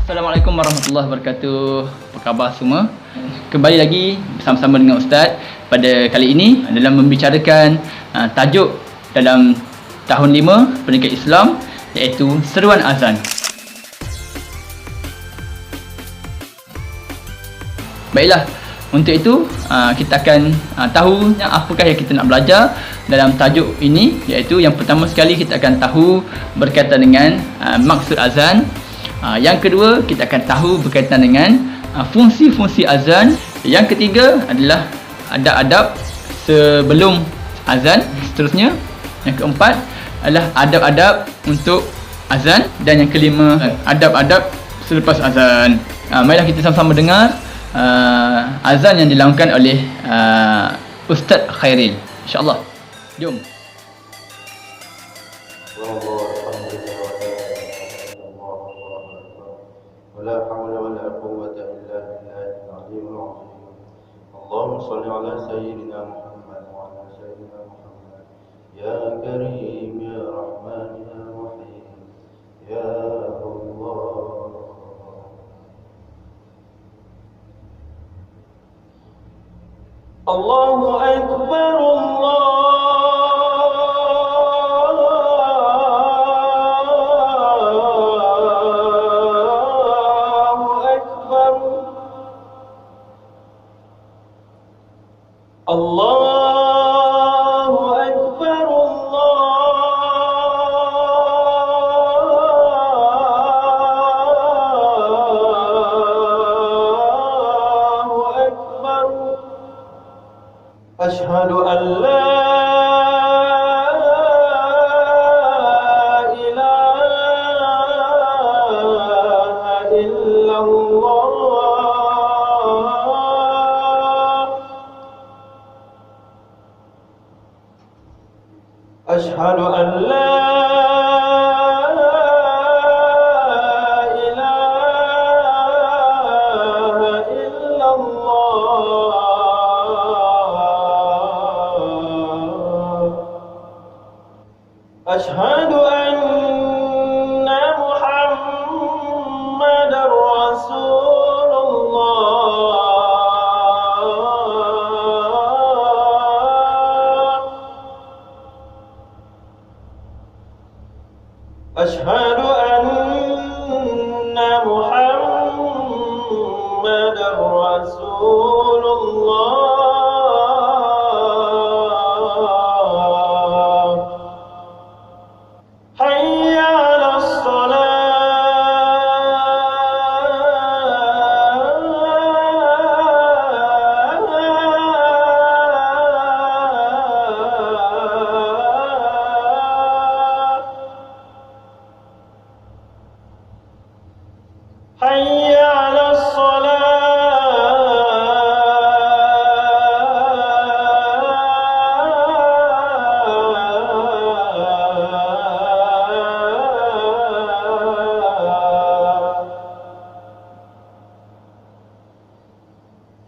Assalamualaikum warahmatullahi wabarakatuh. Apa khabar semua? Kembali lagi bersama-sama dengan Ustaz pada kali ini dalam membicarakan tajuk dalam tahun 5 Pendidikan Islam, iaitu seruan azan. Baiklah, untuk itu kita akan tahu apakah yang kita nak belajar dalam tajuk ini, iaitu yang pertama sekali kita akan tahu berkaitan dengan maksud azan. Yang kedua, kita akan tahu berkaitan dengan fungsi-fungsi azan. Yang ketiga adalah adab-adab sebelum azan. Seterusnya, yang keempat adalah adab-adab untuk azan. Dan yang kelima, adab-adab selepas azan. Marilah kita sama-sama dengar azan yang dilakukan oleh Ustaz Khairil, insya-Allah. Jom. ولا حول ولا قوة إلا بالله العلي العظيم. اللهم صل على سيدنا محمد وعلى سيدنا محمد. يا كريم يا رحمن يا رحيم يا الله. الله أكبر أشهد أن لا إله إلا الله. أشهد أن لا إله إلا الله. أشهد أن محمد رسول الله. أشهد أن محمد رسول الله. حي على الصلاة. حي على الصلاة.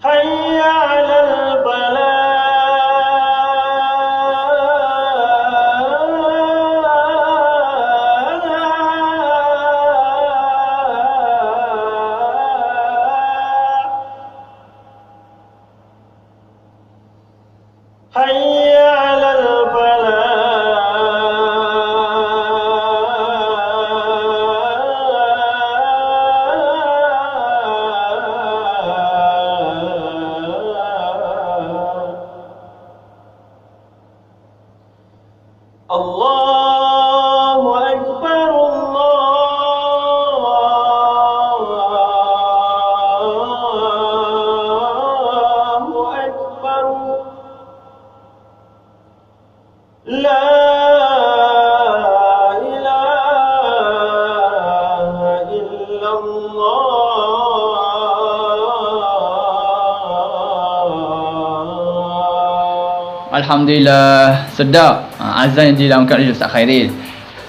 حي على الفلاح. حي على الفلاح. الله أكبر الله أكبر. لا إله إلا الله. Alhamdulillah, sedap azan yang dilakukan oleh Ustaz Khairil.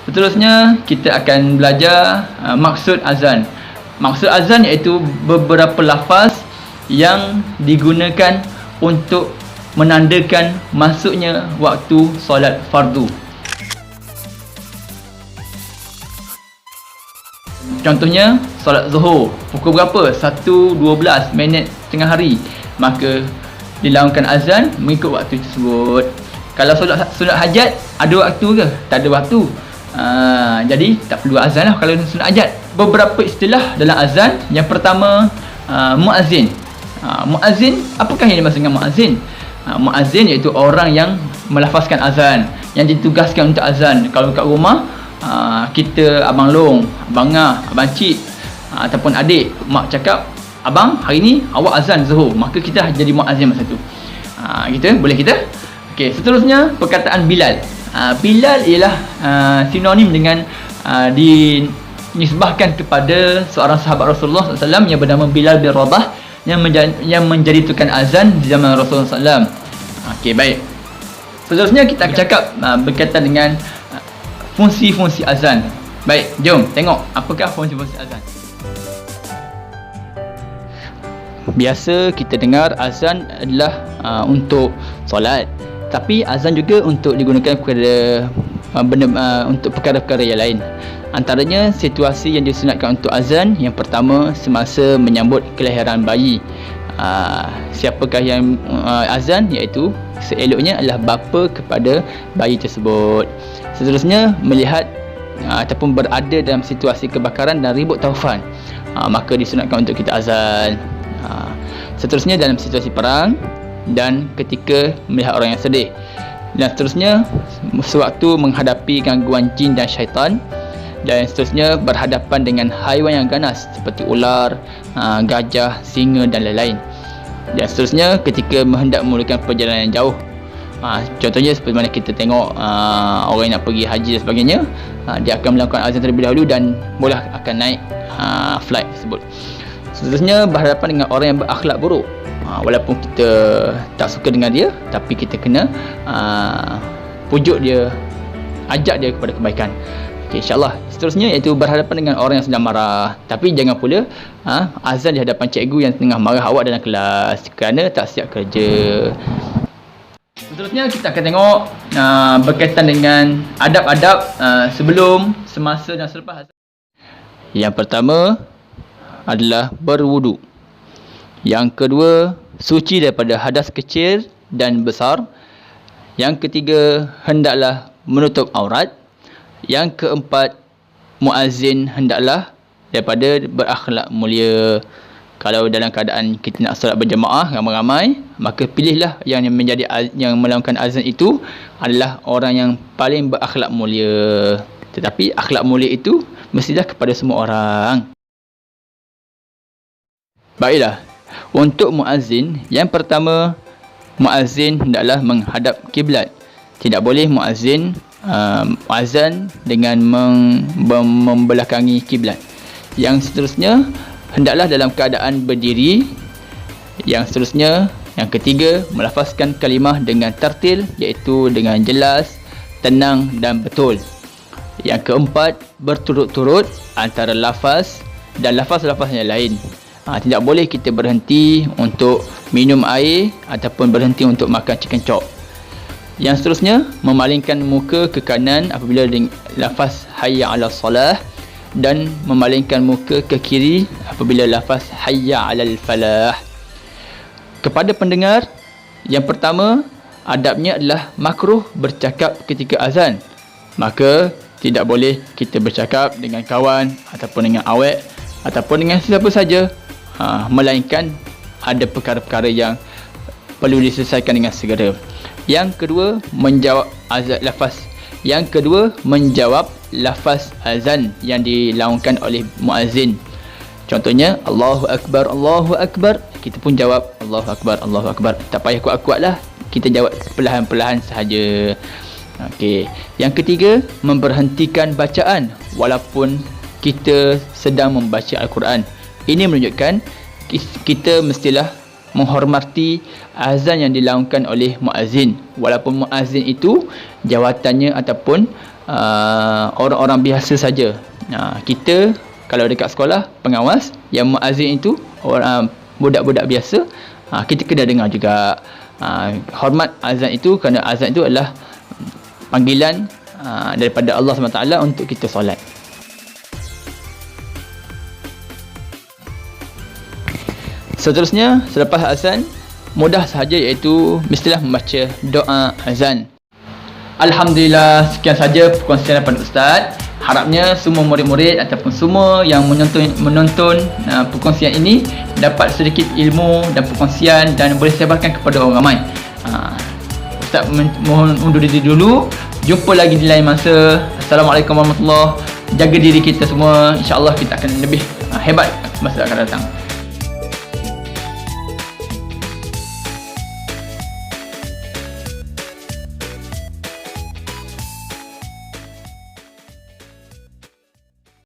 Seterusnya, kita akan belajar maksud azan. Maksud azan iaitu beberapa lafaz yang digunakan untuk menandakan masuknya waktu solat fardu. Contohnya solat Zuhur pukul berapa? 1.12 minit tengah hari, maka dilaungkan azan mengikut waktu tersebut. Kalau solat hajat ada waktu ke? Tak ada waktu. Jadi tak perlu azan lah kalau solat hajat. Beberapa istilah dalam azan. Yang pertama, muazzin. Muazzin, apakah yang dimaksud dengan muazzin? Muazzin iaitu orang yang melafazkan azan, yang ditugaskan untuk azan. Kalau kat rumah, kita abang long, abang ngah, abang cik, ataupun adik, mak cakap, abang hari ni awak azan Zuhur, maka kita jadi muazzin masa tu. Boleh kita. Okey, seterusnya perkataan Bilal. Bilal ialah sinonim dengan dinisbahkan kepada seorang sahabat Rasulullah SAW yang bernama Bilal bin Rabah yang menjadi tukang azan di zaman Rasulullah SAW. Okey, baik. Seterusnya kita akan cakap berkaitan dengan fungsi-fungsi azan. Baik, jom tengok apakah fungsi-fungsi azan. Biasa kita dengar azan adalah untuk solat, tapi azan juga untuk digunakan kepada untuk perkara-perkara yang lain. Antaranya situasi yang disunatkan untuk azan, yang pertama semasa menyambut kelahiran bayi. Siapakah yang azan? Iaitu seeloknya adalah bapa kepada bayi tersebut. Seterusnya melihat ataupun berada dalam situasi kebakaran dan ribut taufan, maka disunatkan untuk kita azan. Seterusnya dalam situasi perang dan ketika melihat orang yang sedih. Dan seterusnya sewaktu menghadapi gangguan jin dan syaitan. Dan seterusnya berhadapan dengan haiwan yang ganas seperti ular, gajah, singa dan lain-lain. Dan seterusnya ketika hendak memulakan perjalanan yang jauh. Contohnya seperti mana kita tengok orang yang nak pergi haji dan sebagainya, dia akan melakukan azan terlebih dahulu dan boleh akan naik flight tersebut. Seterusnya berhadapan dengan orang yang berakhlak buruk. Walaupun kita tak suka dengan dia, tapi kita kena pujuk dia, ajak dia kepada kebaikan. Okay, insyaAllah. Seterusnya iaitu berhadapan dengan orang yang sedang marah. Tapi jangan pula azan di hadapan cikgu yang tengah marah awak dalam kelas kerana tak siap kerja. Seterusnya kita akan tengok berkaitan dengan adab-adab sebelum, semasa dan selepas azan. Yang pertama adalah berwudu. Yang kedua, suci daripada hadas kecil dan besar. Yang ketiga, hendaklah menutup aurat. Yang keempat, muazzin hendaklah daripada berakhlak mulia. Kalau dalam keadaan kita nak solat berjemaah ramai-ramai, maka pilihlah yang melakukan azan itu adalah orang yang paling berakhlak mulia. Tetapi akhlak mulia itu mestilah kepada semua orang. Baiklah, untuk muazzin, yang pertama, muazzin hendaklah menghadap kiblat. Tidak boleh muazzin azan dengan membelakangi kiblat. Yang seterusnya hendaklah dalam keadaan berdiri. Yang seterusnya, yang ketiga, melafazkan kalimah dengan tartil, iaitu dengan jelas, tenang dan betul. Yang keempat, berturut-turut antara lafaz dan lafaz-lafaz yang lain. Tidak boleh kita berhenti untuk minum air ataupun berhenti untuk makan chicken chop. Yang seterusnya, memalingkan muka ke kanan apabila lafaz hayya 'alas salah dan memalingkan muka ke kiri apabila lafaz hayya 'alal falah. Kepada pendengar, yang pertama, adabnya adalah makruh bercakap ketika azan. Maka tidak boleh kita bercakap dengan kawan ataupun dengan awek ataupun dengan siapa saja, melainkan ada perkara-perkara yang perlu diselesaikan dengan segera. Yang kedua, menjawab lafaz azan yang dilaungkan oleh muazzin. Contohnya, Allahu Akbar, Allahu Akbar. Kita pun jawab Allahu Akbar, Allahu Akbar. Tak payah kuat-kuat lah. Kita jawab perlahan-perlahan sahaja. Okey. Yang ketiga, memberhentikan bacaan walaupun kita sedang membaca Al-Quran. Ini menunjukkan kita mestilah menghormati azan yang dilaungkan oleh muazzin, walaupun muazzin itu jawatannya ataupun orang-orang biasa saja. Kita kalau dekat sekolah pengawas, yang muazzin itu orang budak-budak biasa, kita kena dengar juga. Hormat azan itu kerana azan itu adalah panggilan daripada Allah SWT untuk kita solat. Seterusnya, selepas azan, mudah sahaja iaitu mestilah membaca doa azan. Alhamdulillah, sekian saja perkongsian daripada Ustaz. Harapnya semua murid-murid ataupun semua yang menonton perkongsian ini dapat sedikit ilmu dan perkongsian dan boleh sebarkan kepada orang ramai. Ustaz mohon undur diri dulu. Jumpa lagi di lain masa. Assalamualaikum warahmatullahi wabarakatuh. Jaga diri kita semua. InsyaAllah kita akan lebih hebat masa akan datang.